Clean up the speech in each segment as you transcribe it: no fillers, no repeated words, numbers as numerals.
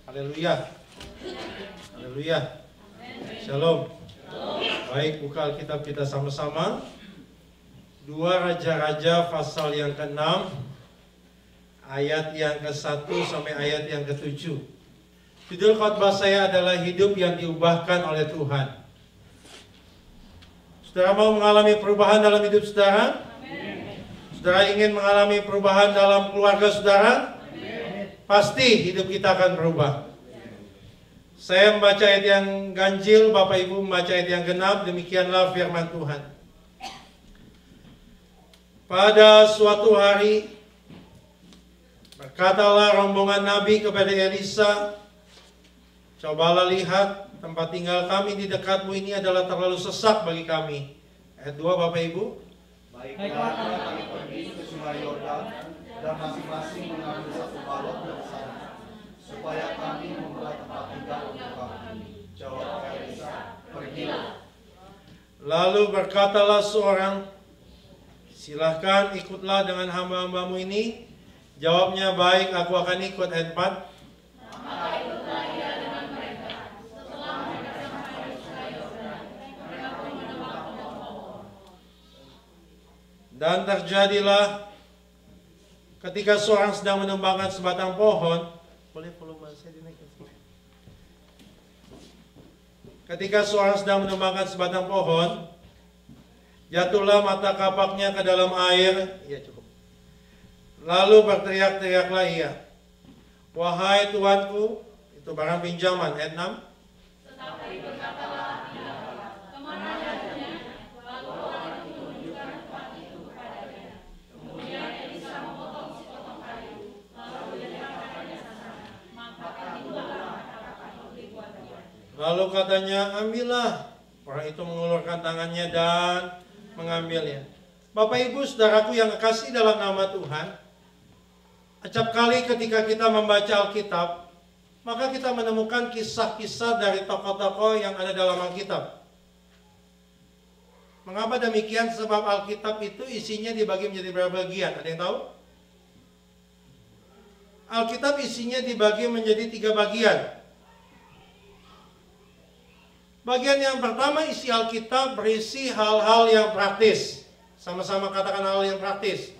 Haleluya. Haleluya. Shalom. Baik, buka Alkitab kita sama-sama. 2 Raja-Raja pasal yang ke-6 ayat yang ke-1 sampai ayat yang ke-7. Judul khotbah saya adalah hidup yang diubahkan oleh Tuhan. Saudara mau mengalami perubahan dalam hidup saudara? Saudara ingin mengalami perubahan dalam keluarga saudara? Pasti hidup kita akan berubah. Saya membaca ayat yang ganjil, Bapak Ibu membaca ayat yang genap. Demikianlah firman Tuhan. Pada suatu hari berkatalah rombongan Nabi kepada Elisa, "Cobalah lihat, tempat tinggal kami di dekatmu ini adalah terlalu sesak bagi kami." Ayat 2 Bapak Ibu. Baiklah, kami pergi ke sungai Yordan dan masing-masing mengambil satu balok dari sana, supaya kami membuat tempat tinggal untuk kami. Jawab Elisa, "Pergilah." Lalu berkatalah seorang, "Silahkan ikutlah dengan hamba-hambamu ini." Jawabnya, "Baik, aku akan ikut." Ayat 4. Maka ikutlah ia dengan mereka. Setelah mereka sampai di sungai Yordan, mereka pun menebang pohon. Dan terjadilah ketika seorang sedang menembangkan sebatang pohon. Boleh volume saya dinaikkan sedikit. Ketika seorang sedang menembangkan sebatang pohon, jatuhlah mata kapaknya ke dalam air. Ya, cukup. Lalu berteriak-teriaklah ia, "Wahai Tuanku," itu barang pinjaman. Ayat 6. Tetapi berkatalah ia, "Kemana jatuhnya?" Lalu orang itu menunjukkan tempat itu kepadanya. Kemudian Elisa memotong sepotong kayu, lalu diletakkannya sana. Maka itulah kata-kata itu dibuat dia. Lalu katanya, "Ambillah." Orang itu mengulurkan tangannya dan mengambilnya. Bapak Ibu saudaraku yang kekasih dalam nama Tuhan, acap kali ketika kita membaca Alkitab, maka kita menemukan kisah-kisah dari tokoh-tokoh yang ada dalam Alkitab. Mengapa demikian? Sebab Alkitab itu isinya dibagi menjadi berapa bagian? Ada yang tahu? Alkitab isinya dibagi menjadi 3 bagian. Bagian yang pertama, isi Alkitab berisi hal-hal yang praktis. Sama-sama katakan hal yang praktis.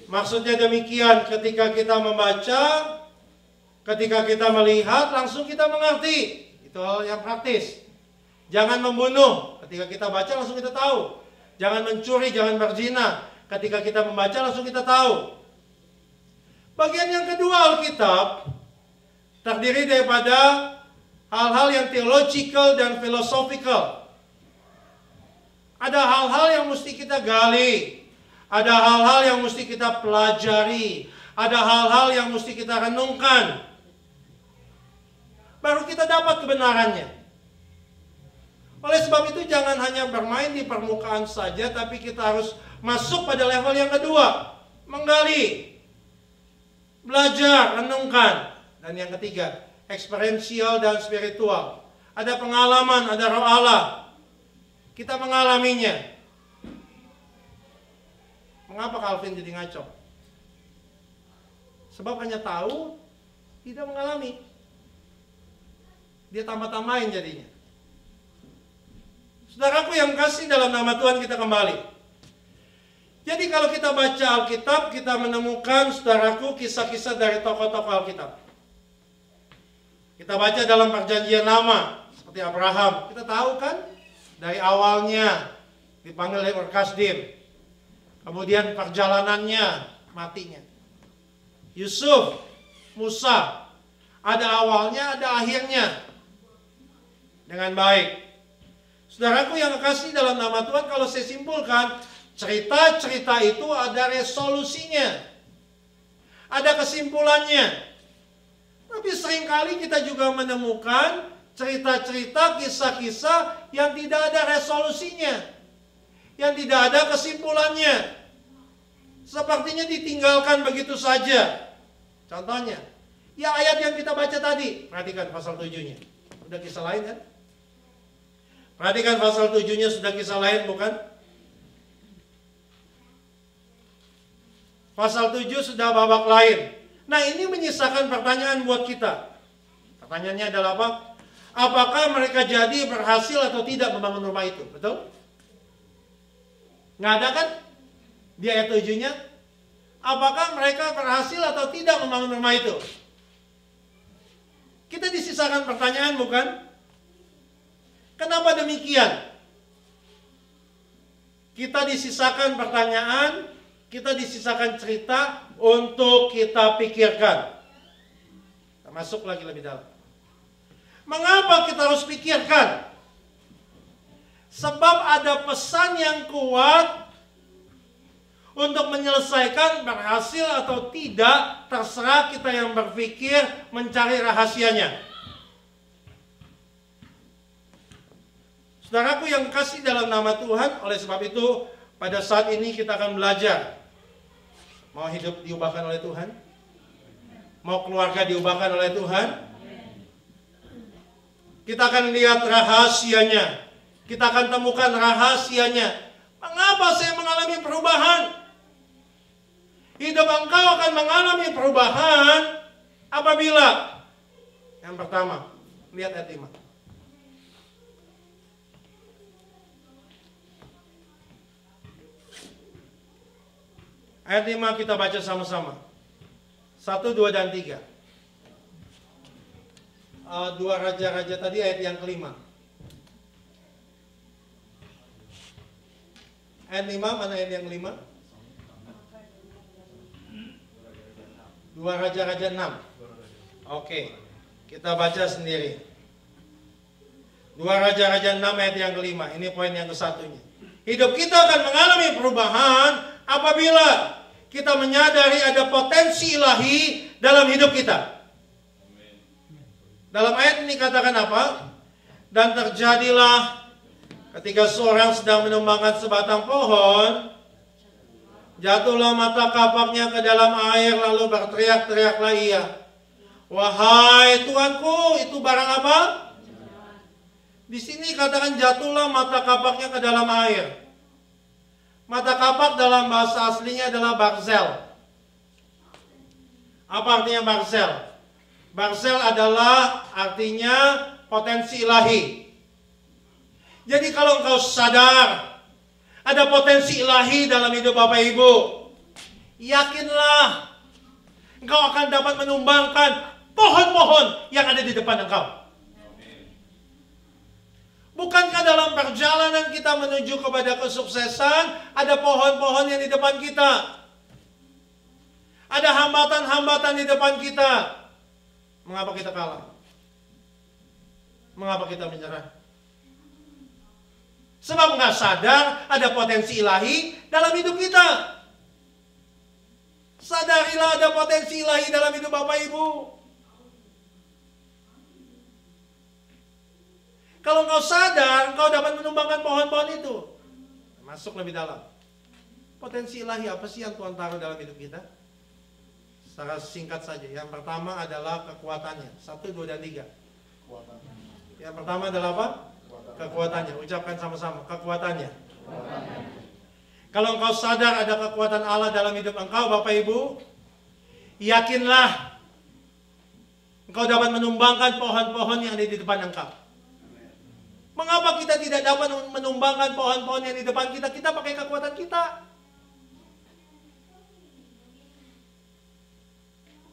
Maksudnya demikian, ketika kita membaca, ketika kita melihat, langsung kita mengerti. Itu hal yang praktis. Jangan membunuh, ketika kita baca langsung kita tahu. Jangan mencuri, jangan berzina, ketika kita membaca langsung kita tahu. Bagian yang kedua Alkitab terdiri daripada hal-hal yang theological dan philosophical. Ada hal-hal yang mesti kita gali. Ada hal-hal yang mesti kita pelajari. Ada hal-hal yang mesti kita renungkan. Baru kita dapat kebenarannya. Oleh sebab itu jangan hanya bermain di permukaan saja, tapi kita harus masuk pada level yang kedua. Menggali. Belajar, renungkan. Dan yang ketiga, eksperiensial dan spiritual. Ada pengalaman, ada roh Allah. Kita mengalaminya. Mengapa Calvin jadi ngaco? Sebab hanya tahu, tidak mengalami. Dia tambah-tambahin jadinya. Saudaraku yang kasih dalam nama Tuhan, kita kembali. Jadi kalau kita baca Alkitab, kita menemukan, saudaraku, kisah-kisah dari tokoh-tokoh Alkitab. Kita baca dalam perjanjian lama, seperti Abraham. Kita tahu kan, dari awalnya dipanggil oleh Ur Kasdim. Kemudian perjalanannya, matinya. Yusuf, Musa, ada awalnya, ada akhirnya. Dengan baik. Saudaraku yang kekasih dalam nama Tuhan, kalau saya simpulkan, cerita-cerita itu ada resolusinya. Ada kesimpulannya. Tapi seringkali kita juga menemukan cerita-cerita, kisah-kisah yang tidak ada resolusinya. Yang tidak ada kesimpulannya. Sepertinya ditinggalkan begitu saja. Contohnya, ya ayat yang kita baca tadi. Perhatikan pasal 7-nya. Sudah kisah lain kan? Perhatikan pasal 7-nya sudah kisah lain bukan? Pasal 7 sudah babak lain. Nah, ini menyisakan pertanyaan buat kita. Pertanyaannya adalah apa? Apakah mereka jadi berhasil atau tidak membangun rumah itu? Betul? Nggak ada kan? Di ayat 7-nya. Apakah mereka berhasil atau tidak membangun rumah itu? Kita disisakan pertanyaan, bukan? Kenapa demikian? Kita disisakan pertanyaan, kita disisakan cerita untuk kita pikirkan. Kita masuk lagi lebih dalam. Mengapa kita harus pikirkan? Sebab ada pesan yang kuat untuk menyelesaikan berhasil atau tidak, terserah kita yang berpikir mencari rahasianya. Saudaraku yang kasih dalam nama Tuhan, oleh sebab itu pada saat ini kita akan belajar. Mau hidup diubahkan oleh Tuhan? Mau keluarga diubahkan oleh Tuhan? Kita akan lihat rahasianya. Kita akan temukan rahasianya. Mengapa saya mengalami perubahan? Hidup engkau akan mengalami perubahan apabila, yang pertama, lihat ayat 5. Ayat 5 kita baca sama-sama. 1, 2, dan 3. 2 raja-raja tadi ayat yang kelima. Ayat 5, mana ayat yang 5? 2 Raja-Raja 6. Oke, kita baca sendiri. 2 Raja-Raja 6 ayat yang kelima. Ini poin yang ke-1-nya. Hidup kita akan mengalami perubahan apabila kita menyadari ada potensi ilahi dalam hidup kita. Dalam ayat ini katakan apa? Dan terjadilah ketika seorang sedang menumbangkan sebatang pohon, jatuhlah mata kapaknya ke dalam air, lalu berteriak-teriaklah ia, wahai Tuanku, itu barang apa? Di sini katakan jatuhlah mata kapaknya ke dalam air. Mata kapak dalam bahasa aslinya adalah barzel. Apa artinya barzel? Barzel adalah artinya potensi ilahi. Jadi kalau engkau sadar ada potensi ilahi dalam hidup Bapak Ibu, yakinlah engkau akan dapat menumbangkan pohon-pohon yang ada di depan engkau. Bukankah dalam perjalanan kita menuju kepada kesuksesan, ada pohon-pohon yang di depan kita? Ada hambatan-hambatan di depan kita. Mengapa kita kalah? Mengapa kita menyerah? Sebab nggak sadar ada potensi ilahi dalam hidup kita. Sadarilah ada potensi ilahi dalam hidup Bapak Ibu. Kalau engkau sadar, engkau dapat menumbangkan pohon-pohon itu. Masuk lebih dalam. Potensi ilahi apa sih yang Tuhan taruh dalam hidup kita? Secara singkat saja. Yang pertama adalah kekuatannya. 1, 2, dan 3. Yang pertama adalah apa? Kekuatannya. Ucapkan sama-sama. Kekuatannya. Kalau engkau sadar ada kekuatan Allah dalam hidup engkau, Bapak Ibu, yakinlah engkau dapat menumbangkan pohon-pohon yang ada di depan engkau. Mengapa kita tidak dapat menumbangkan pohon-pohon yang di depan kita? Kita pakai kekuatan kita.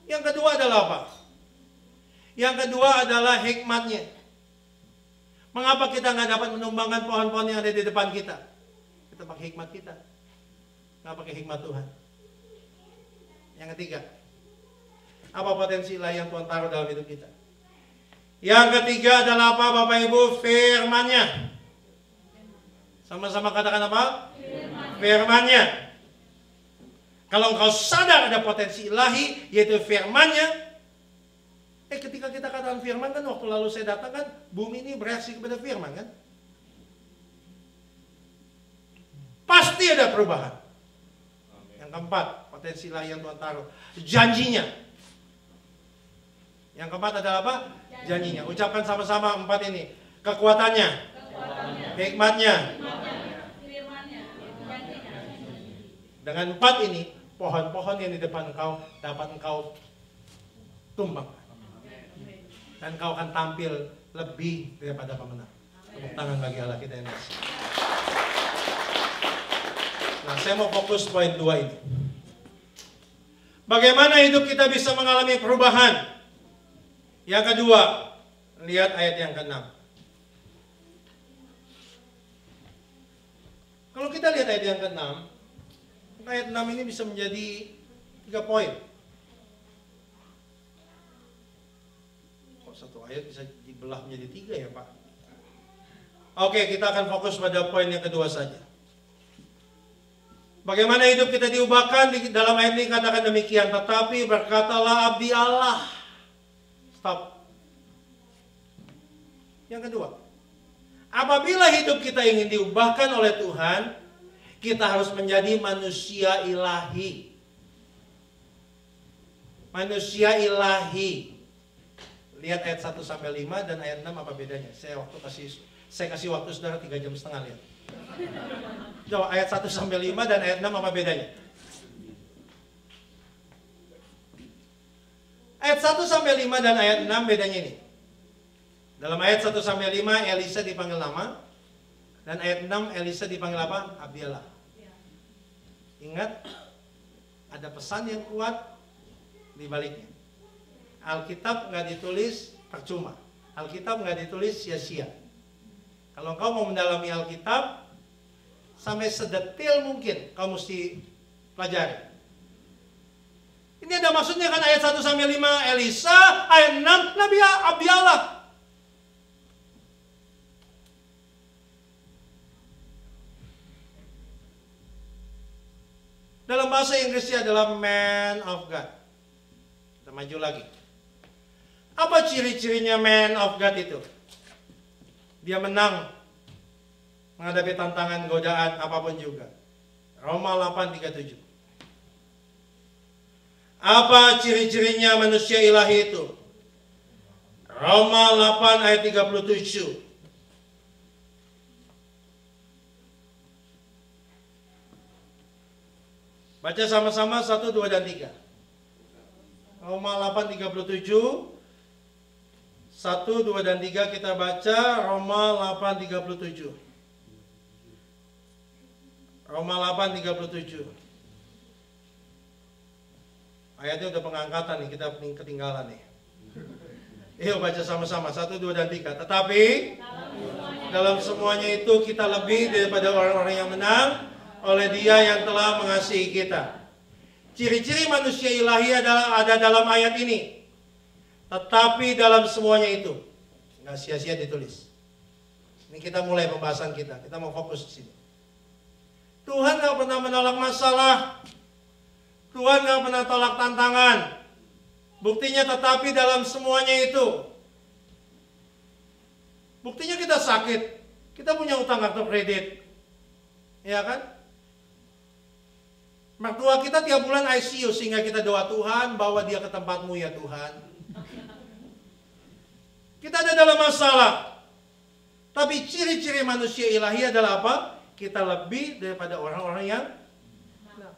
Yang kedua adalah apa? Yang kedua adalah hikmatnya. Mengapa kita nggak dapat menumbangkan pohon-pohon yang ada di depan kita? Kita pakai hikmat kita. Nggak pakai hikmat Tuhan. Yang ketiga, apa potensi ilahi yang Tuhan taruh dalam hidup kita? Yang ketiga adalah apa Bapak Ibu? Firman-Nya. Sama-sama katakan apa? Firman-Nya. Kalau engkau sadar ada potensi ilahi, yaitu firman-Nya. Ketika kita katakan firman kan, waktu lalu saya datang kan, bumi ini bereaksi kepada firman kan. Pasti ada perubahan. Yang keempat, potensi ilahi yang Tuhan taruh. Janjinya. Yang keempat adalah apa? Janjinya. Ucapkan sama-sama 4 ini. Kekuatannya. Hikmatnya. Dengan 4 ini, pohon-pohon yang di depan engkau dapat engkau tumbang. Dan kau akan tampil lebih daripada pemenang. Tepuk tangan bagi Allah kita yang kasih. Nah, saya mau fokus poin 2 ini. Bagaimana hidup kita bisa mengalami perubahan? Yang kedua, lihat ayat yang ke-6. Kalau kita lihat ayat yang ke-6, ayat 6 ini bisa menjadi 3 poin. Kok satu ayat bisa dibelah menjadi 3 ya Pak? Oke, kita akan fokus pada poin yang kedua saja. Bagaimana hidup kita diubahkan? Di dalam ayat ini katakan demikian, tetapi berkatalah abdi Allah. Stop. Yang kedua, apabila hidup kita ingin diubahkan oleh Tuhan, kita harus menjadi manusia ilahi. Manusia ilahi. Lihat ayat 1 sampai 5 dan ayat 6 apa bedanya? Saya kasih waktu saudara 3,5 jam lihat. Coba ayat 1 sampai 5 dan ayat 6 apa bedanya? Ayat 1 sampai 5 dan ayat 6 bedanya ini. Dalam ayat 1 sampai 5 Elisa dipanggil nama, dan ayat 6 Elisa dipanggil apa? Abdialah. Ingat, ada pesan yang kuat di baliknya. Alkitab nggak ditulis percuma. Alkitab nggak ditulis sia-sia. Kalau kau mau mendalami Alkitab, sampai sedetil mungkin kau mesti pelajari. Ini ada maksudnya kan ayat 1 sampai 5 Elisa, ayat 6 Nabi Abdialah. Dalam bahasa Inggrisnya adalah man of God. Kita maju lagi. Apa ciri-cirinya man of God itu? Dia menang menghadapi tantangan, godaan, apapun juga. Roma 8:37. Apa ciri-cirinya manusia ilahi itu? Roma 8 ayat 37. Baca sama-sama 1, 2, dan 3. Roma 8:37. 1, 2, dan 3 kita baca. Roma 8:37. Roma 8:37. Ayatnya udah pengangkatan nih, kita ketinggalan nih. Yuk baca sama-sama 1, 2, dan 3. Tetapi dalam semuanya itu kita lebih daripada orang-orang yang menang oleh Dia yang telah mengasihi kita. Ciri-ciri manusia ilahi ada dalam ayat ini. Tetapi dalam semuanya itu, nggak sia-sia ditulis. Ini kita mulai pembahasan kita. Kita mau fokus di sini. Tuhan nggak pernah menolak masalah. Tuhan nggak pernah tolak tantangan. Buktinya tetapi dalam semuanya itu. Buktinya kita sakit. Kita punya utang kartu kredit. Ya kan? Mertua kita tiap bulan ICU sehingga kita doa Tuhan bawa dia ke tempatmu ya Tuhan. Kita ada dalam masalah. Tapi ciri-ciri manusia ilahi adalah apa? Kita lebih daripada orang-orang yang menang.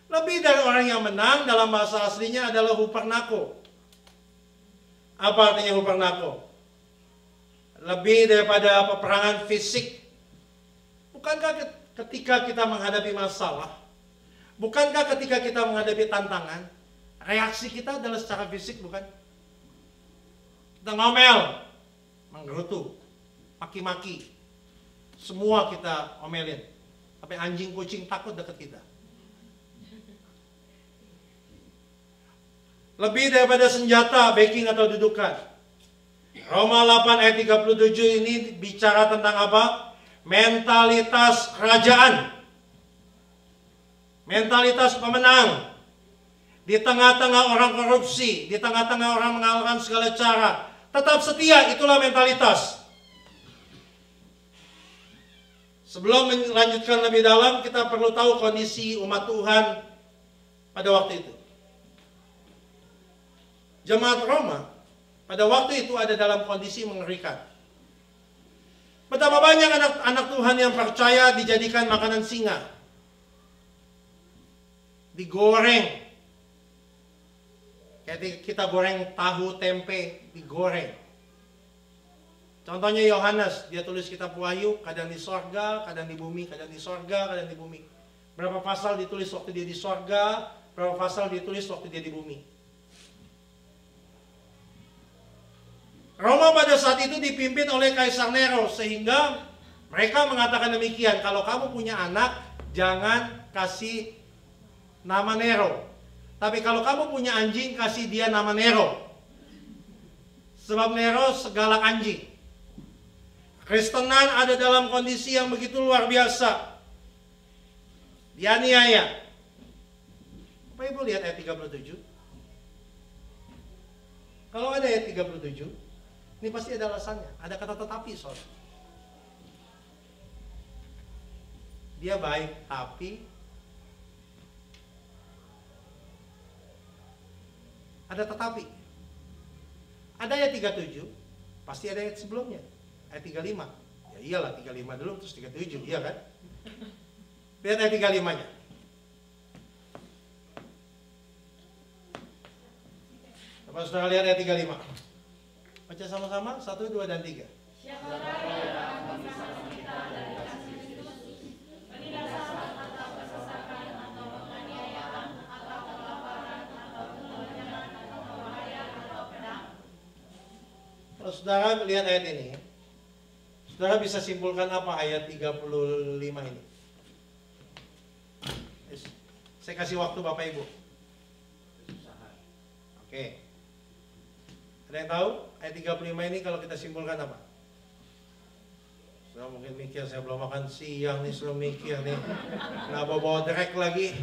Lebih dari orang yang menang dalam bahasa aslinya adalah hupernako. Apa artinya hupernako? Lebih daripada peperangan fisik. Bukankah ketika kita menghadapi masalah, bukankah ketika kita menghadapi tantangan, reaksi kita adalah secara fisik, bukan? Kita ngomel, menggerutu, maki-maki, semua kita omelin. Sampai anjing kucing takut dekat kita. Lebih daripada senjata, backing atau dudukan. Roma 8 ayat 37 ini bicara tentang apa? Mentalitas kerajaan. Mentalitas pemenang. Di tengah-tengah orang korupsi, di tengah-tengah orang mengalahkan segala cara, tetap setia, itulah mentalitas. Sebelum melanjutkan lebih dalam, kita perlu tahu kondisi umat Tuhan pada waktu itu. Jemaat Roma pada waktu itu ada dalam kondisi mengerikan. Betapa banyak anak-anak Tuhan yang percaya dijadikan makanan singa. Digoreng. Kayak kita goreng tahu, tempe, digoreng. Contohnya Yohanes, dia tulis kitab Wahyu, kadang di sorga, kadang di bumi, kadang di sorga, kadang di bumi. Berapa pasal ditulis waktu dia di sorga, berapa pasal ditulis waktu dia di bumi. Roma pada saat itu dipimpin oleh Kaisar Nero, sehingga mereka mengatakan demikian, kalau kamu punya anak, jangan kasih nama Nero. Tapi kalau kamu punya anjing, kasih dia nama Nero. Sebab Nero segala anjing. Kristenan ada dalam kondisi yang begitu luar biasa. Dianiaya. Bapak Ibu lihat ayat 37. Kalau ada ayat 37, ini pasti ada alasannya. Ada kata tetapi, saudara. Dia baik, tapi ada tetapi. Ada ayat 37, pasti ada ayat sebelumnya. Ayat 35. Ya iyalah, 35 dulu terus 37, iya kan? Lihat ayat 35-nya. Bapak saudara lihat ayat 35. Baca sama-sama, 1, 2, dan 3. Siapakah yang akan memisahkan kita dari kasih Kristus? Penindasan atau kesesakan atau penganiayaan atau kelaparan atau kebanyakan atau bahaya atau pedang? Kalau saudara lihat ayat ini, saudara bisa simpulkan apa ayat 35 ini? Saya kasih waktu Bapak Ibu. Oke. Ada yang tahu ayat 35 ini kalau kita simpulkan apa? Saudara mungkin mikir, saya belum makan siang nih, suruh mikir nih. Nggak bawa drek lagi.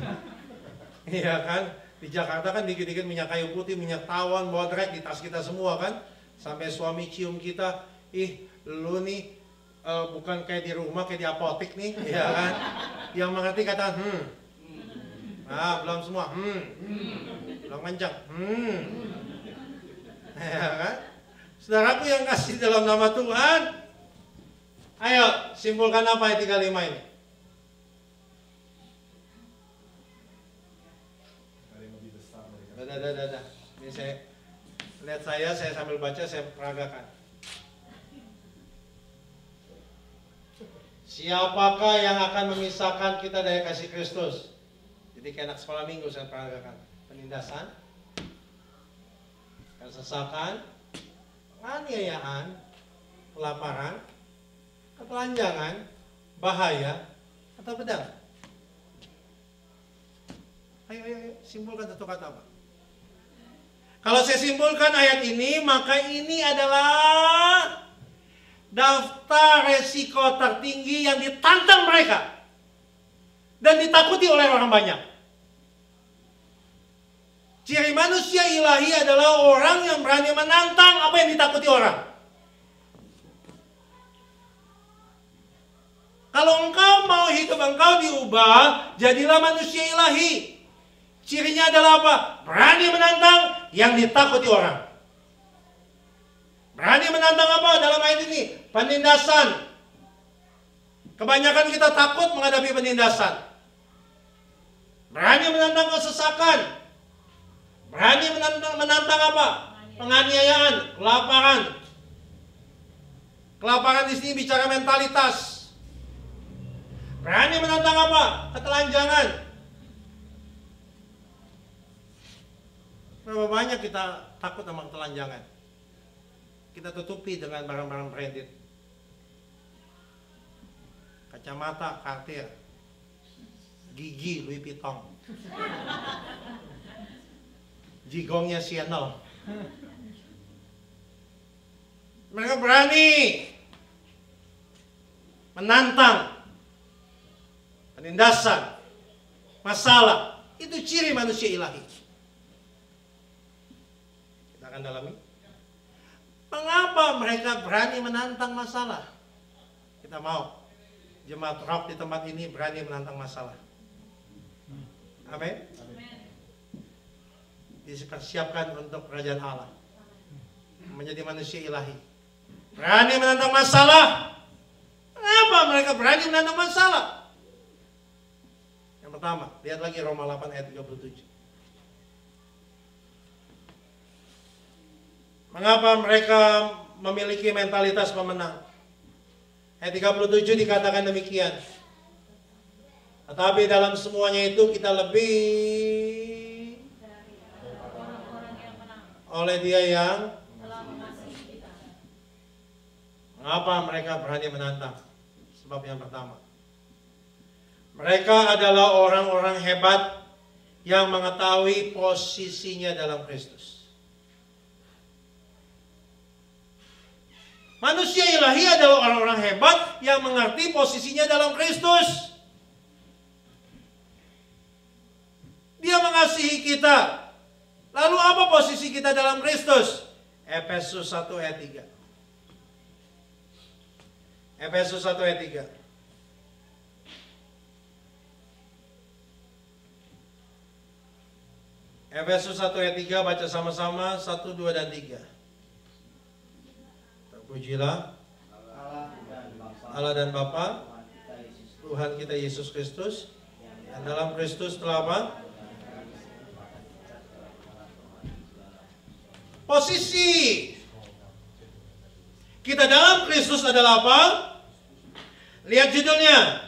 Iya kan? Di Jakarta kan dikit-dikit minyak kayu putih, minyak tawon, bawa drek di tas kita semua kan? Sampai suami cium kita, ih lu nih bukan kayak di rumah, kayak di apotek nih, ya kan? Yang mengerti kata nah belum semua, belum kencang, ya kan? Saudaraku yang kasih dalam nama Tuhan, ayo simpulkan apa ayat 35 ini? Dah. Ini saya lihat saya sambil baca, saya peragakan. Siapakah yang akan memisahkan kita dari kasih Kristus? Jadi kayak anak sekolah minggu saya peragakan. Penindasan, kesesakan, penganiayaan, kelaparan, ketelanjangan, bahaya, atau pedang. Ayo, simpulkan satu kata apa? Kalau saya simpulkan ayat ini, maka ini adalah daftar resiko tertinggi yang ditantang mereka dan ditakuti oleh orang banyak. Ciri manusia ilahi adalah orang yang berani menantang apa yang ditakuti orang. Kalau engkau mau hidup engkau diubah, jadilah manusia ilahi. Cirinya adalah apa? Berani menantang yang ditakuti orang. Berani menantang apa dalam ayat ini? Penindasan. Kebanyakan kita takut menghadapi penindasan. Berani menantang kesesakan. Berani menantang apa? Penganiayaan, kelaparan. Kelaparan di sini bicara mentalitas. Berani menantang apa? Ketelanjangan. Berapa banyak kita takut sama ketelanjangan? Kita tutupi dengan barang-barang branded. Kacamata Cartier, gigi Louis Vuitton, jigongnya Chanel. Mereka berani menantang penindasan, masalah. Itu ciri manusia ilahi. Kita akan dalami. Mengapa mereka berani menantang masalah? Kita mau jemaat rock di tempat ini berani menantang masalah. Amin. Dipersiapkan untuk kerajaan Allah, menjadi manusia ilahi. Berani menantang masalah. Kenapa mereka berani menantang masalah? Yang pertama, lihat lagi Roma 8 ayat 37. Mengapa mereka memiliki mentalitas pemenang? Ayat 37 dikatakan demikian. Tetapi dalam semuanya itu kita lebih oleh Dia yang mengapa mereka berani menantang? Sebab yang pertama, mereka adalah orang-orang hebat yang mengetahui posisinya dalam Kristus. Manusia ilahi adalah orang-orang hebat yang mengerti posisinya dalam Kristus. Dia mengasihi kita. Lalu apa posisi kita dalam Kristus? Efesus 1 ayat 3. Efesus 1 ayat 3. Efesus 1 ayat 3 baca sama-sama 1, 2, dan 3. Terpujilah Allah dan Bapa Tuhan kita Yesus Kristus, yang dalam Kristus telah apa? Posisi kita dalam Kristus adalah apa? Lihat judulnya.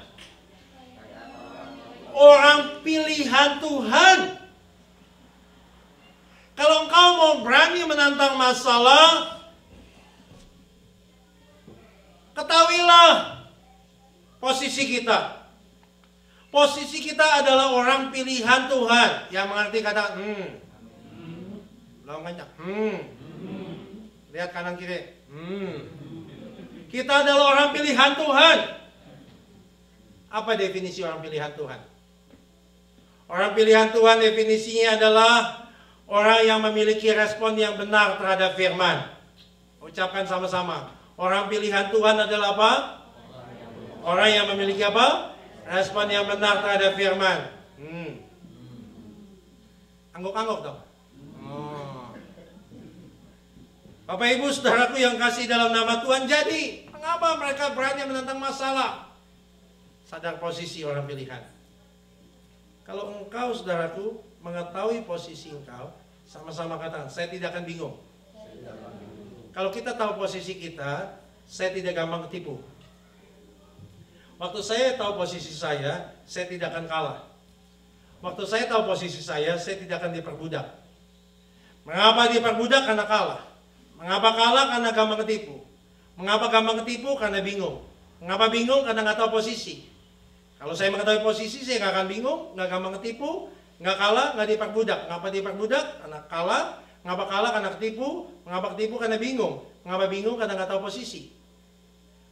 Orang pilihan Tuhan. Kalau engkau mau berani menantang masalah, ketahuilah posisi kita. Posisi kita adalah orang pilihan Tuhan. Yang mengerti kata belum banyak. Lihat kanan kiri. Kita adalah orang pilihan Tuhan. Apa definisi orang pilihan Tuhan? Orang pilihan Tuhan definisinya adalah orang yang memiliki respon yang benar terhadap firman. Ucapkan sama-sama. Orang pilihan Tuhan adalah apa? Orang yang memiliki apa? Respon yang benar terhadap firman. Angguk-angguk dong. Bapak Ibu saudaraku yang kasih dalam nama Tuhan, jadi mengapa mereka berani menentang masalah? Sadar posisi orang pilihan. Kalau engkau saudaraku mengetahui posisi engkau, sama-sama katakan, saya tidak akan bingung. Kalau kita tahu posisi kita, saya tidak gampang ketipu. Waktu saya tahu posisi saya tidak akan kalah. Waktu saya tahu posisi saya tidak akan diperbudak. Mengapa diperbudak? Karena kalah. Mengapa kalah? Karena gampang ketipu. Mengapa gampang ketipu? Karena bingung. Mengapa bingung? Karena nggak tahu posisi. Kalau saya mengetahui posisi, saya nggak akan bingung, nggak gampang ketipu, nggak kalah, nggak diperbudak. Mengapa diperbudak? Karena kalah. Mengapa kalah? Karena ketipu. Mengapa ketipu? Karena bingung. Mengapa bingung? Karena nggak tahu posisi.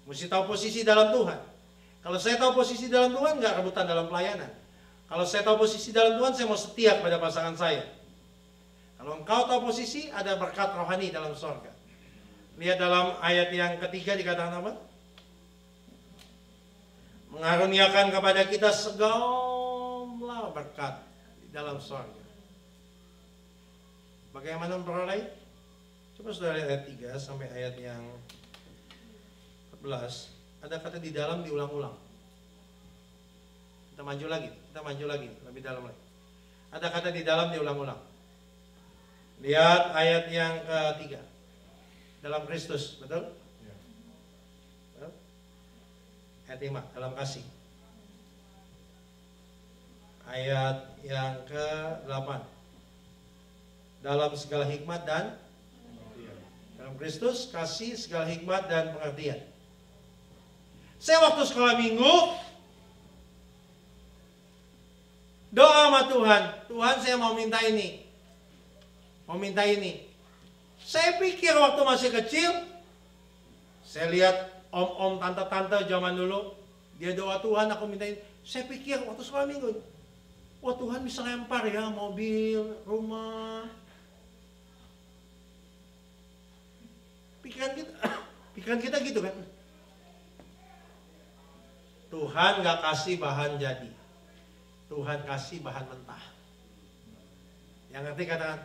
Mesti tahu posisi dalam Tuhan. Kalau saya tahu posisi dalam Tuhan, nggak rebutan dalam pelayanan. Kalau saya tahu posisi dalam Tuhan, saya mau setia kepada pasangan saya. Kalau engkau tahu posisi, ada berkat rohani dalam surga. Lihat dalam ayat yang ketiga dikatakan apa? Mengaruniakan kepada kita segala berkat di dalam surga. Bagaimana memperoleh? Coba saudara lihat ayat 3 sampai ayat yang 14. Ada kata di dalam diulang-ulang. Kita maju lagi, lebih dalam lagi. Ada kata di dalam diulang-ulang. Lihat ayat yang ketiga. Dalam Kristus, betul? Betul? Ayat 5, dalam kasih. Ayat yang ke-8. Dalam segala hikmat dan dalam Kristus, kasih, segala hikmat dan pengertian. Saya waktu sekolah minggu doa sama Tuhan. Tuhan, saya mau minta ini. Mau minta ini. Saya pikir waktu masih kecil, saya lihat om-om, tante-tante zaman dulu, dia doa, Tuhan aku minta ini. Saya pikir waktu sekolah minggu, wah Tuhan bisa lempar ya mobil, rumah. Pikiran kita gitu kan. Tuhan gak kasih bahan jadi. Tuhan kasih bahan mentah. Yang ngerti katakan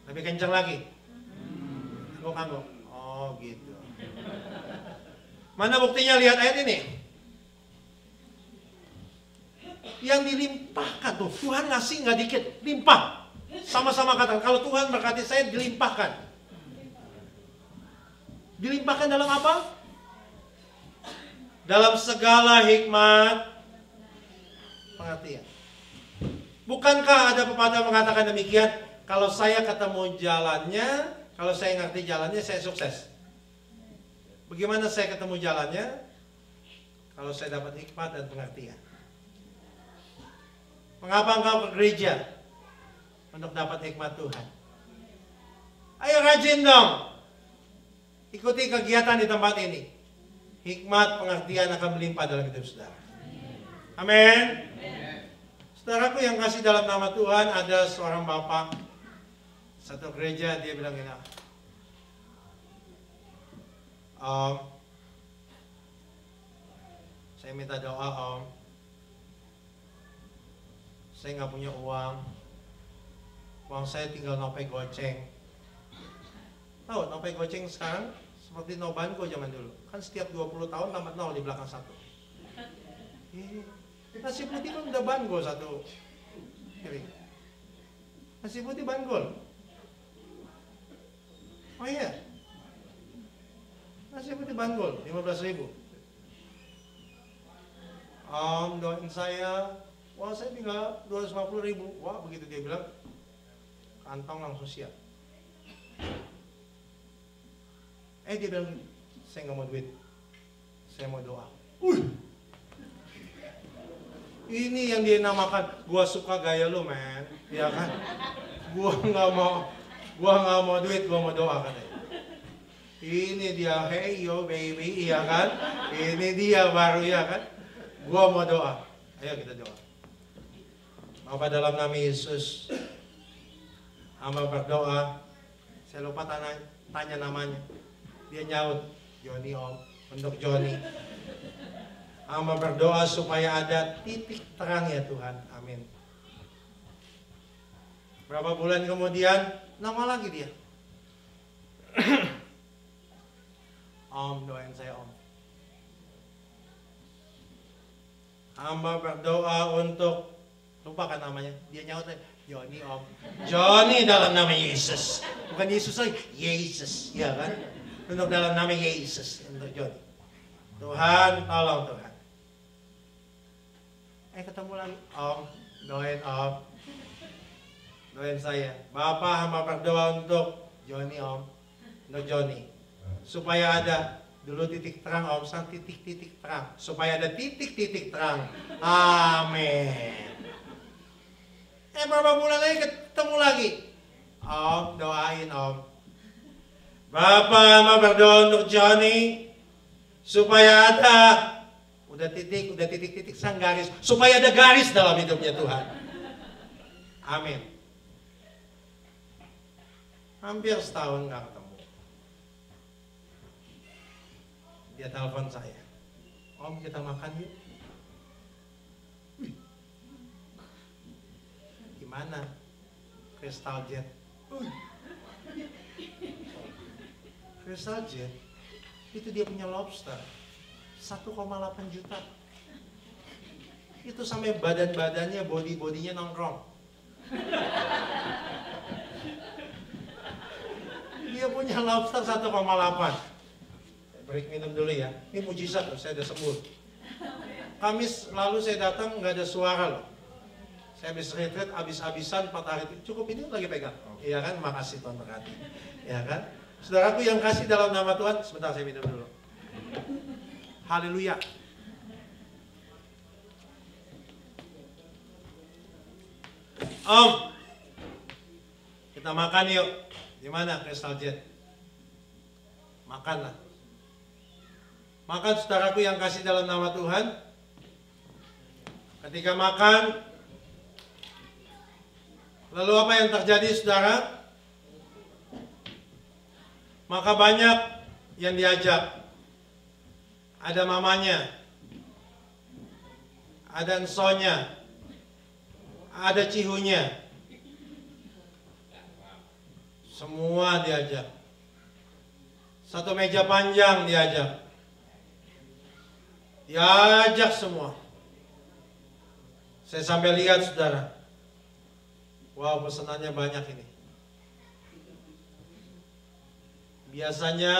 lebih kencang lagi. Angguk-angguk. Oh gitu. Mana buktinya? Lihat ayat ini. Yang dilimpahkan tuh. Tuhan ngasih gak dikit. Limpah. Sama-sama katakan, kalau Tuhan berkati saya, dilimpahkan. Dilimpahkan dalam apa? Dalam segala hikmat pengertian. Bukankah ada pepatah mengatakan demikian? Kalau saya ketemu jalannya, kalau saya ngerti jalannya, saya sukses. Bagaimana saya ketemu jalannya? Kalau saya dapat hikmat dan pengertian. Mengapa engkau ke gereja? Untuk dapat hikmat Tuhan. Ayo rajin dong. Ikuti kegiatan di tempat ini. Hikmat pengertian akan melimpah dalam hidup saudara. Amin. Saudaraku yang kasih dalam nama Tuhan, ada seorang bapak satu gereja, dia bilang gini, saya minta doa Om. Saya nggak punya uang. Uang saya tinggal nopay goceng. Tahu nopay goceng sekarang seperti no bango zaman dulu. Kan setiap 20 tahun tambah 0 di belakang satu. Nasi putih kan udah bango satu. Nasi putih banggol. Oh iya. Nasi putih banggol 15.000. Doain saya. Wah saya tinggal 250.000. Wah begitu dia bilang, kantong langsung siap. Dia bilang, saya nggak mau duit, saya mau doa. Ini yang dia namakan, gua suka gaya lu men, ya kan? Gua nggak mau duit, gua mau doa katanya. Ini dia, hey yo baby, ya kan? Ini dia baru ya kan? Gua mau doa. Ayo kita doa. Bapa dalam nama Yesus, hamba berdoa. Saya lupa tanya namanya. Dia nyaut, Joni Om, untuk Joni. Hamba berdoa supaya ada titik terang ya Tuhan, amin. Berapa bulan kemudian, nama lagi dia. Om, doain saya Om. Hamba berdoa untuk, lupakan namanya, dia nyaut lagi, Joni Om. Joni dalam nama Yesus. Bukan Yesus lagi, Yesus, ya kan? Untuk dalam nama Yesus, untuk Joni. Tuhan, tolong Tuhan. Ketemu lagi, Om, doain Om. Doain saya. Bapak hamba berdoa untuk Joni Om, untuk Joni. Supaya ada dulu titik terang Om, sang titik-titik terang. Supaya ada titik-titik terang. Amin. Berapa bulan lagi ketemu lagi. Om, doain Om. Bapak hamba berdoa untuk Joni supaya ada udah titik sang garis, supaya ada garis dalam hidupnya Tuhan. Amin. Hampir setahun nggak ketemu. Dia telepon saya, Om kita makan yuk. Gimana? Crystal Jet. Crystal Jet itu dia punya lobster 1,8 juta. Itu sampai badan-badannya, body-bodinya nongkrong. Dia punya lobster 1,8. Break minum dulu ya. Ini mujizat loh, saya udah sembuh. Kamis lalu saya datang nggak ada suara loh. Saya habis retreat, habis-habisan 4 hari. Cukup ini lagi pegang. Iya kan, makasih Tuhan berkati. Ya kan. Saudaraku yang kasih dalam nama Tuhan, sebentar saya minum dulu. Haleluya. Om, kita makan yuk. Gimana Crystal Jet? Makanlah. Makan saudaraku yang kasih dalam nama Tuhan. Ketika makan, lalu apa yang terjadi saudara? Maka banyak yang diajak. Ada mamanya, ada ensonya, ada cihunya. Semua diajak. Satu meja panjang diajak. Diajak semua. Saya sampai lihat saudara. Wow, pesanannya banyak ini. Biasanya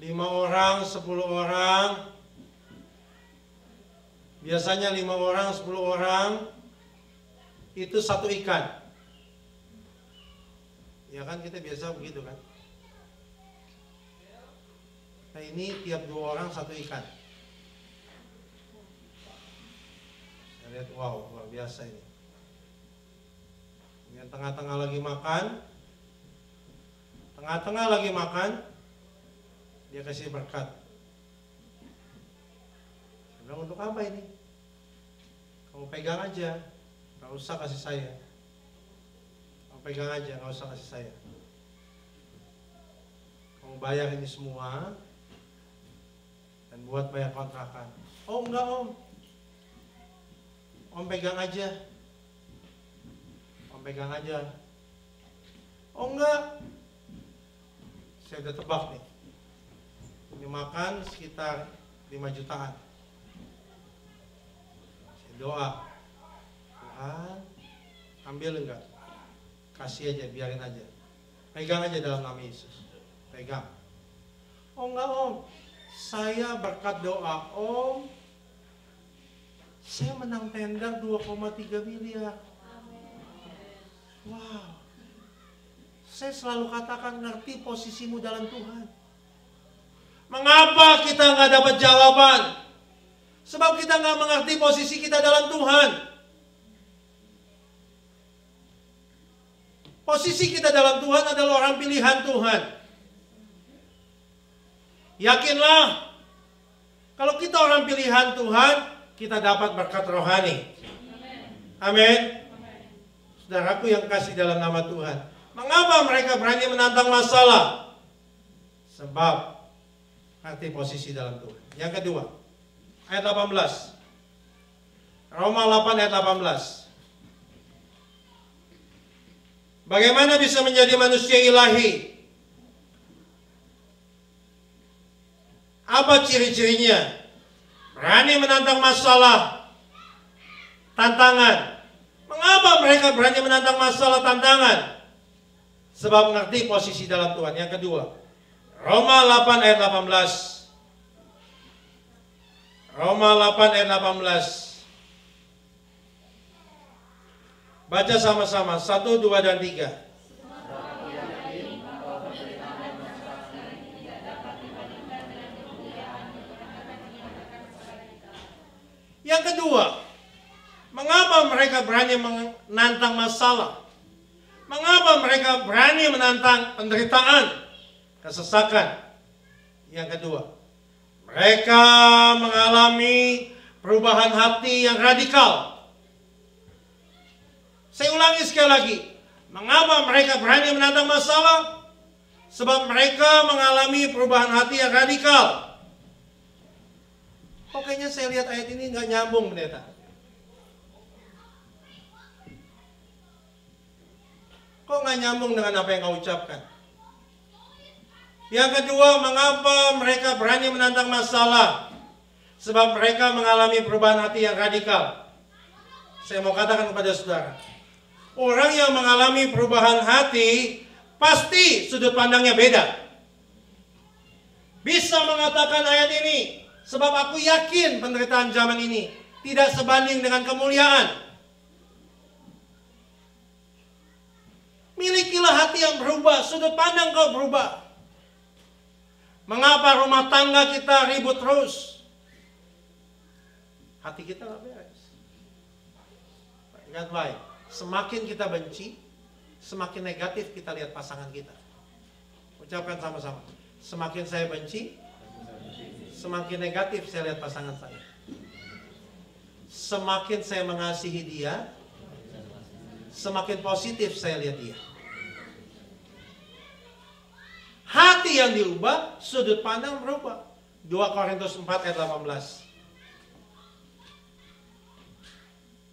5 orang, 10 orang. Biasanya 5 orang, 10 orang itu 1 ikan. Ya kan, kita biasa begitu kan. Nah ini tiap 2 orang 1 ikan. Saya lihat, wow, luar biasa ini. Yang tengah-tengah lagi makan, dia kasih berkat. Saya bilang, untuk apa ini? Kamu pegang aja, gak usah kasih saya. Kamu pegang aja, gak usah kasih saya. Kamu bayar ini semua dan buat bayar kontrakan. Oh enggak om, om pegang aja. Om pegang aja. Oh enggak, saya udah tebak nih. Ini makan sekitar 5 jutaan. Saya doa, Tuhan, ambil enggak? Kasih aja, biarin aja. Pegang aja dalam nama Yesus. Pegang. Oh enggak om, saya berkat doa om, saya menang tender 2,3 miliar. Wow. Saya selalu katakan, ngerti posisimu dalam Tuhan. Mengapa kita nggak dapat jawaban? Sebab kita nggak mengerti posisi kita dalam Tuhan. Posisi kita dalam Tuhan adalah orang pilihan Tuhan. Yakinlah, kalau kita orang pilihan Tuhan, kita dapat berkat rohani. Amin. Saudaraku yang kasih dalam nama Tuhan, mengapa mereka berani menantang masalah? Sebab ngerti posisi dalam Tuhan. Yang kedua, ayat 18. Roma 8 ayat 18. Bagaimana bisa menjadi manusia ilahi? Apa ciri-cirinya? Berani menantang masalah, tantangan. Mengapa mereka berani menantang masalah, tantangan? Sebab mengerti posisi dalam Tuhan. Yang kedua, Roma 8 ayat 18. Roma 8 ayat 18. Baca sama-sama, 1, 2, dan 3. Yang kedua, mengapa mereka berani menantang masalah? Mengapa mereka berani menantang penderitaan, kesesakan? Yang kedua, mereka mengalami perubahan hati yang radikal. Saya ulangi sekali lagi. Mengapa mereka berani menantang masalah? Sebab mereka mengalami perubahan hati yang radikal. Pokoknya saya lihat ayat ini nggak nyambung, pendeta. Kok nggak nyambung dengan apa yang kau ucapkan? Yang kedua, mengapa mereka berani menantang masalah? Sebab mereka mengalami perubahan hati yang radikal. Saya mau katakan kepada saudara, orang yang mengalami perubahan hati pasti sudut pandangnya beda. Bisa mengatakan ayat ini, sebab aku yakin penderitaan zaman ini tidak sebanding dengan kemuliaan. Milikilah hati yang berubah, sudut pandang kau berubah. Mengapa rumah tangga kita ribut terus? Hati kita gak beres. Ingat baik, semakin kita benci, semakin negatif kita lihat pasangan kita. Ucapkan sama-sama, semakin saya benci, semakin negatif saya lihat pasangan saya. Semakin saya mengasihi dia, semakin positif saya lihat dia. Hati yang diubah, sudut pandang berubah. 2 Korintus 4 ayat 18.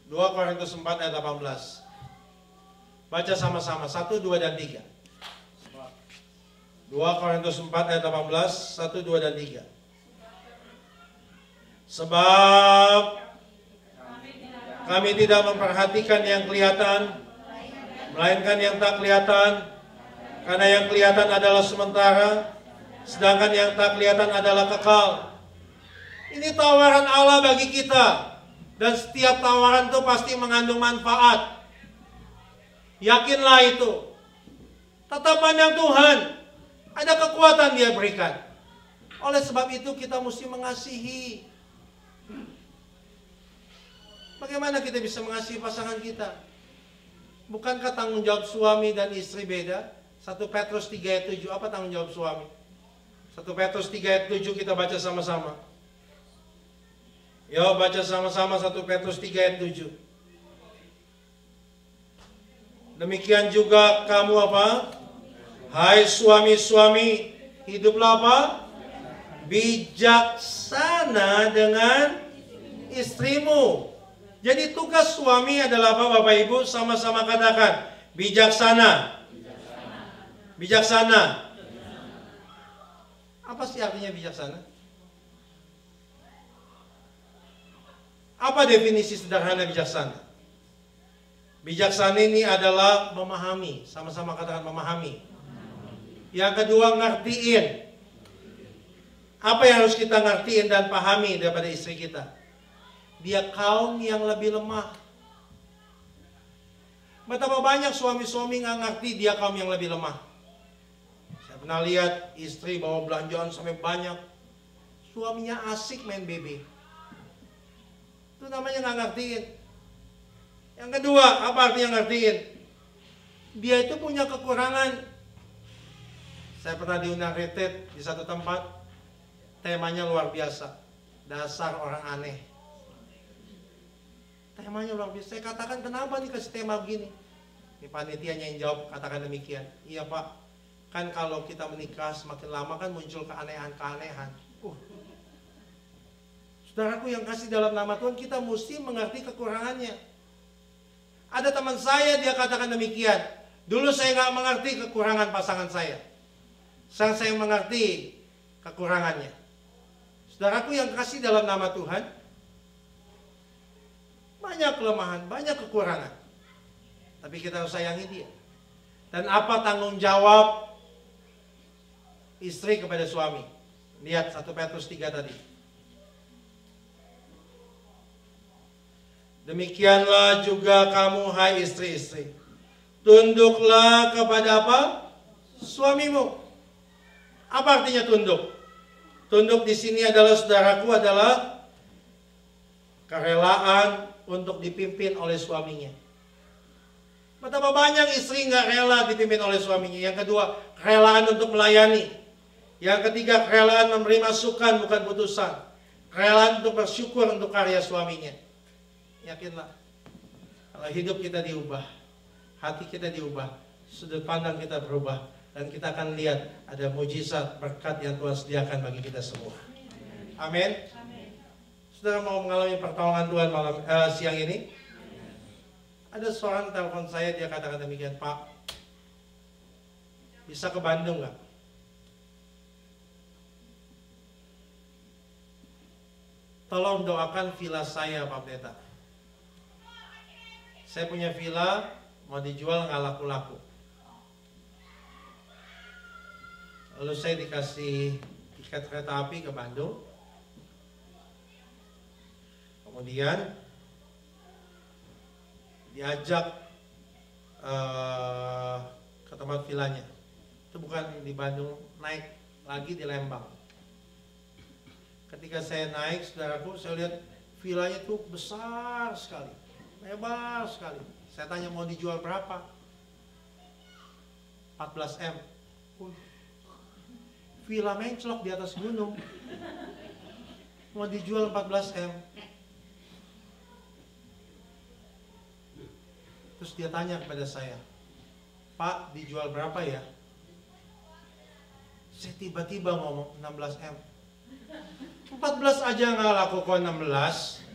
2 Korintus 4 ayat 18. Baca sama-sama, 1, 2, dan 3. 2 Korintus 4 ayat 18, 1, 2, dan 3. Sebab kami tidak memperhatikan yang kelihatan, melainkan yang tak kelihatan, karena yang kelihatan adalah sementara, sedangkan yang tak kelihatan adalah kekal. Ini tawaran Allah bagi kita, dan setiap tawaran itu pasti mengandung manfaat. Yakinlah itu. Tetap pandang Tuhan, ada kekuatan Dia berikan. Oleh sebab itu kita mesti mengasihi. Bagaimana kita bisa mengasihi pasangan kita? Bukankah tanggung jawab suami dan istri beda? 1 Petrus 3 ayat 7, apa tanggung jawab suami? 1 Petrus 3 ayat 7 kita baca sama-sama. Yo, baca sama-sama 1 Petrus 3 ayat 7. Demikian juga kamu apa? Hai suami-suami, hiduplah apa? Bijaksana dengan istrimu. Jadi tugas suami adalah apa Bapak Ibu? Sama-sama katakan, bijaksana. Bijaksana. Apa sih artinya bijaksana? Apa definisi sederhana bijaksana? Bijaksana ini adalah memahami. Sama-sama katakan memahami. Yang kedua, ngertiin. Apa yang harus kita ngertiin dan pahami daripada istri kita? Dia kaum yang lebih lemah. Betapa banyak suami-suami nggak ngerti dia kaum yang lebih lemah. Saya pernah lihat istri bawa belanjaan sampai banyak, suaminya asik main BB. Itu namanya nggak ngertiin. Yang kedua, apa artinya ngertiin? Dia itu punya kekurangan. Saya pernah diundang retreat di satu tempat, temanya luar biasa, dasar orang aneh. Temanya luar biasa. Saya katakan, kenapa nih kasih tema begini? Ini panitianya yang jawab, katakan demikian. Iya Pak, kan kalau kita menikah semakin lama kan muncul keanehan-keanehan. Saudaraku yang kasih dalam nama Tuhan, kita mesti mengerti kekurangannya. Ada teman saya, dia katakan demikian. Dulu saya nggak mengerti kekurangan pasangan saya. Sekarang saya mengerti kekurangannya. Saudaraku yang kasih dalam nama Tuhan, banyak kelemahan, banyak kekurangan. Tapi kita harus sayangi dia. Dan apa tanggung jawab istri kepada suami? Lihat 1 Petrus 3 tadi. Demikianlah juga kamu hai istri-istri. Tunduklah kepada apa? Suamimu. Apa artinya tunduk? Tunduk di sini adalah, saudaraku, adalah kerelaan untuk dipimpin oleh suaminya. Betapa banyak istri nggak rela dipimpin oleh suaminya. Yang kedua, kerelaan untuk melayani. Yang ketiga, kerelaan memberi masukan bukan putusan. Kerelaan untuk bersyukur untuk karya suaminya. Yakinlah, kalau hidup kita diubah, hati kita diubah, sudut pandang kita berubah, dan kita akan lihat ada mujizat berkat yang Tuhan sediakan bagi kita semua. Amin. Saudara mau mengalami pertolongan Tuhan siang ini? Ada seorang telepon saya, dia katakan demikian, Pak, bisa ke Bandung nggak? Tolong doakan villa saya, Pak Pendeta. Saya punya villa, mau dijual nggak laku-laku. Lalu saya dikasih tiket kereta api ke Bandung. Kemudian diajak ke tempat villanya. Itu bukan di Bandung, naik lagi di Lembang. Ketika saya naik, saudaraku, saya lihat villanya itu besar sekali, lebar sekali. Saya tanya mau dijual berapa? 14 M. Villa menclok di atas gunung, mau dijual 14 M. Terus dia tanya kepada saya, Pak, dijual berapa ya? Saya tiba-tiba ngomong 16 M. 14 aja nggak laku kok 16.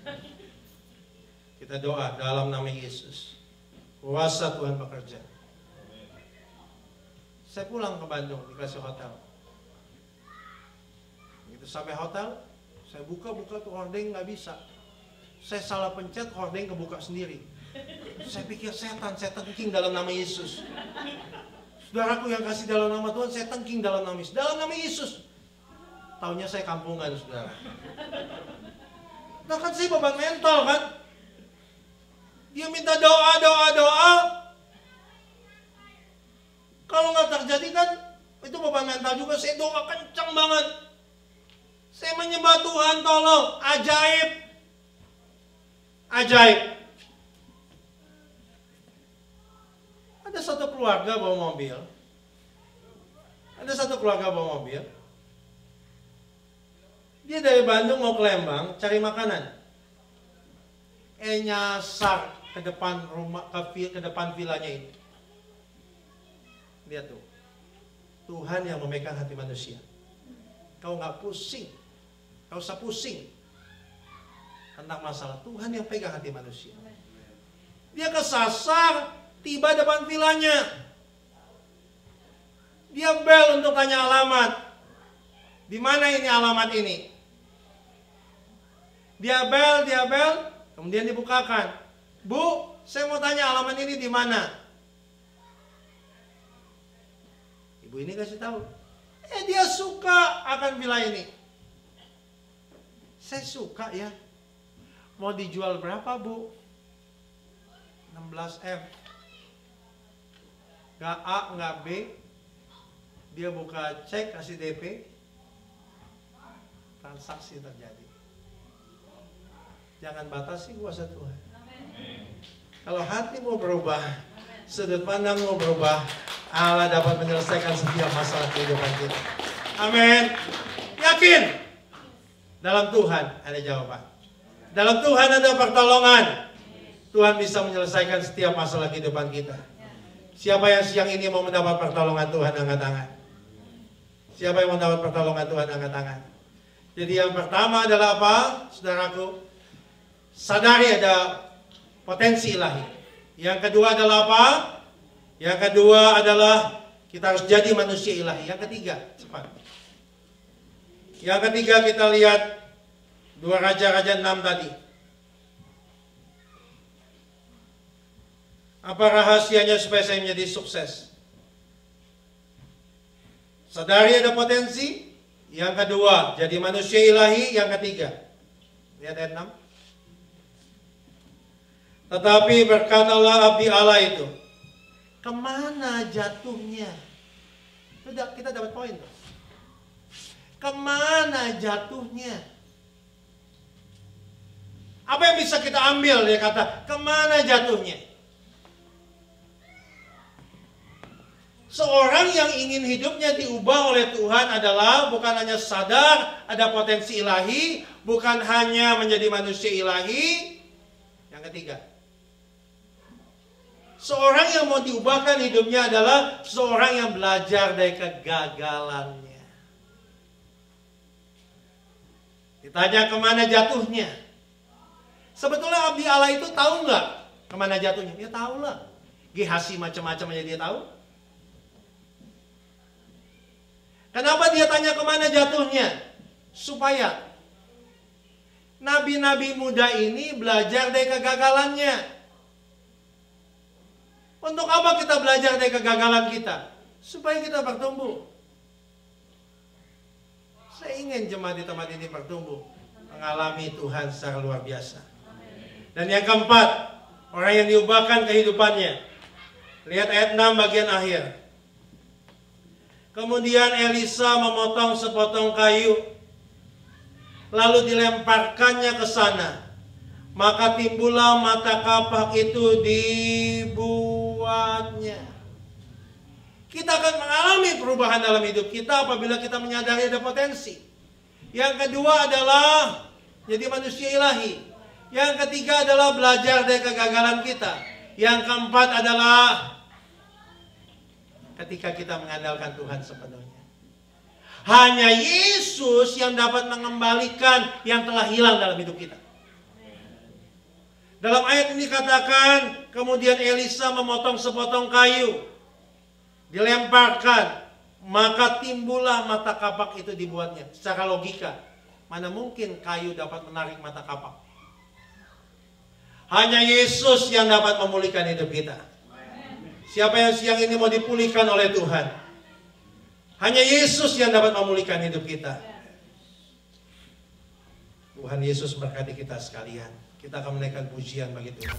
Kita doa dalam nama Yesus, kuasa Tuhan bekerja. Saya pulang ke Bandung, dikasih hotel. Begitu sampai hotel, saya buka tuh hordeng nggak bisa. Saya salah pencet, hordeng kebuka sendiri. Saya pikir setan, saya tengking dalam nama Yesus. Saudaraku yang kasih dalam nama Tuhan, saya tengking dalam nama Yesus. Dalam nama Yesus. Taunya saya kampungan, saudara. Nah kan saya beban mental kan. Dia minta doa. Kalau nggak terjadi kan, itu beban mental juga. Saya doa kencang banget. Saya menyembah Tuhan, tolong. Ajaib. Ada satu keluarga bawa mobil. Dia dari Bandung mau ke Lembang cari makanan. Nyasar ke depan rumah, ke depan vilanya itu. Lihat tuh. Tuhan yang memegang hati manusia. Kau nggak pusing. Kau usah pusing tentang masalah. Tuhan yang pegang hati manusia. Dia kesasar, tiba depan vilanya. Dia bel untuk tanya alamat. Di mana ini alamat ini? Dia bel, kemudian dibukakan. Bu, saya mau tanya alamat ini di mana? Ibu ini kasih tahu. Dia suka akan villa ini. Saya suka ya. Mau dijual berapa, Bu? 16M. Gak A, gak B. Dia buka cek, kasih DP. Transaksi terjadi. Jangan batasi kuasa Tuhan. Kalau hati mau berubah, sudut pandang mau berubah, Allah dapat menyelesaikan setiap masalah kehidupan kita. Amin. Yakin? Dalam Tuhan ada jawaban. Dalam Tuhan ada pertolongan. Tuhan bisa menyelesaikan setiap masalah kehidupan kita. Siapa yang siang ini mau mendapat pertolongan Tuhan, angkat tangan. Siapa yang mau mendapat pertolongan Tuhan, angkat tangan. Jadi yang pertama adalah apa, saudaraku? Sadari ada potensi ilahi. Yang kedua adalah apa? Yang kedua adalah kita harus jadi manusia ilahi. Yang ketiga, cepat. Yang ketiga kita lihat 2 Raja-Raja 6 tadi. Apa rahasianya supaya saya menjadi sukses? Sadari ada potensi. Yang kedua, jadi manusia ilahi. Yang ketiga, lihat ayat 6. Tetapi berkatalah abdi Allah itu, kemana jatuhnya? Kita dapat poin tuh. Kemana jatuhnya? Apa yang bisa kita ambil? Dia kata, kemana jatuhnya? Seorang yang ingin hidupnya diubah oleh Tuhan adalah bukan hanya sadar ada potensi ilahi, bukan hanya menjadi manusia ilahi. Yang ketiga, seorang yang mau diubahkan hidupnya adalah seorang yang belajar dari kegagalannya. Ditanya kemana jatuhnya. Sebetulnya abdi Allah itu tahu nggak kemana jatuhnya? Dia tahu lah. Gehazi macam-macam aja dia tahu. Kenapa dia tanya kemana jatuhnya? Supaya nabi-nabi muda ini belajar dari kegagalannya. Untuk apa kita belajar dari kegagalan kita? Supaya kita bertumbuh. Saya ingin jemaat di tempat ini bertumbuh, mengalami Tuhan secara luar biasa. Dan yang keempat, orang yang diubahkan kehidupannya. Lihat ayat 6 bagian akhir. Kemudian Elisa memotong sepotong kayu, lalu dilemparkannya ke sana. Maka timbullah mata kapak itu dibuatnya. Kita akan mengalami perubahan dalam hidup kita apabila kita menyadari ada potensi. Yang kedua adalah jadi manusia ilahi. Yang ketiga adalah belajar dari kegagalan kita. Yang keempat adalah ketika kita mengandalkan Tuhan sepenuhnya. Hanya Yesus yang dapat mengembalikan yang telah hilang dalam hidup kita. Dalam ayat ini dikatakan, kemudian Elisa memotong sepotong kayu, dilemparkan, maka timbullah mata kapak itu dibuatnya. Secara logika, mana mungkin kayu dapat menarik mata kapak? Hanya Yesus yang dapat memulihkan hidup kita. Siapa yang siang ini mau dipulihkan oleh Tuhan? Hanya Yesus yang dapat memulihkan hidup kita. Tuhan Yesus berkati kita sekalian. Kita akan menaikkan pujian bagi Tuhan.